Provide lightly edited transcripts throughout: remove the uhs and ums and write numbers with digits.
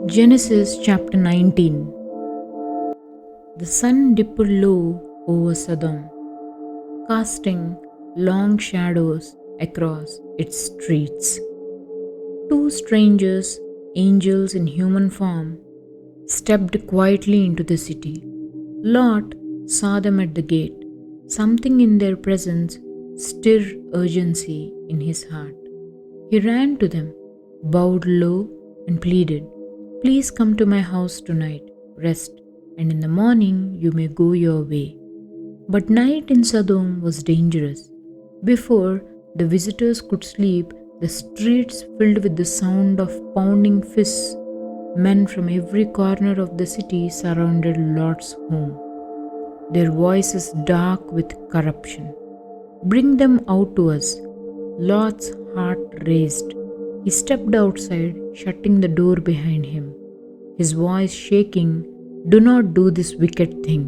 Genesis chapter 19. The sun dipped low over Sodom, casting long shadows across its streets. Two strangers, angels in human form, stepped quietly into the city. Lot saw them at the gate. Something in their presence stirred urgency in his heart. He ran to them, bowed low, and pleaded, "Please come to my house tonight, rest, and in the morning you may go your way." But night in Sodom was dangerous. Before the visitors could sleep, the streets filled with the sound of pounding fists. Men from every corner of the city surrounded Lot's home, their voices dark with corruption. "Bring them out to us." Lot's heart raced. He stepped outside, shutting the door behind him, his voice shaking, "Do not do this wicked thing."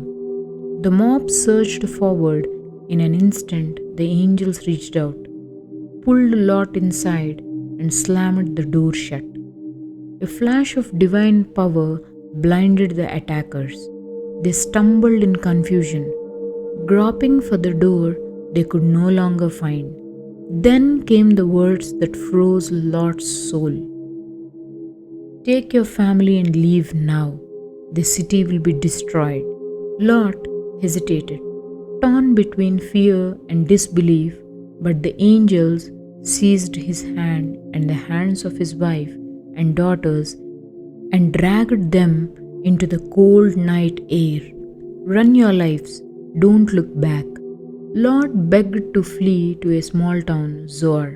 The mob surged forward. In an instant, the angels reached out, pulled Lot inside, and slammed the door shut. A flash of divine power blinded the attackers. They stumbled in confusion, groping for the door they could no longer find. Then came the words that froze Lot's soul. "Take your family and leave now. The city will be destroyed." Lot hesitated, torn between fear and disbelief, but the angels seized his hand and the hands of his wife and daughters and dragged them into the cold night air. "Run your lives, don't look back." Lot begged to flee to a small town, Zoar,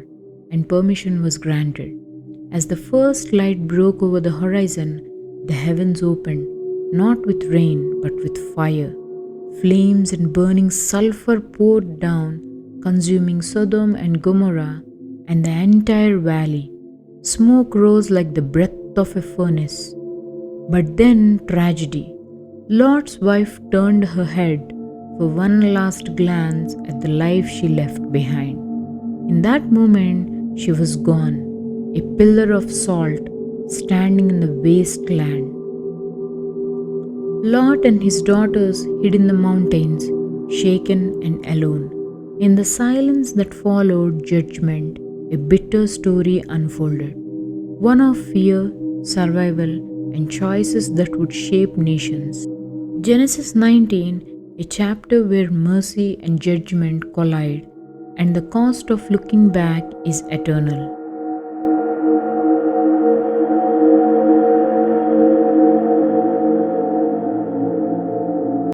and permission was granted. As the first light broke over the horizon, the heavens opened, not with rain but with fire. Flames and burning sulfur poured down, consuming Sodom and Gomorrah and the entire valley. Smoke rose like the breath of a furnace. But then tragedy. Lot's wife turned her head for one last glance at the life she left behind. In that moment, she was gone, a pillar of salt standing in the wasteland. Lot and his daughters hid in the mountains, shaken and alone. In the silence that followed judgment, a bitter story unfolded, one of fear, survival, and choices that would shape nations. Genesis 19, a chapter where mercy and judgment collide, and the cost of looking back is eternal.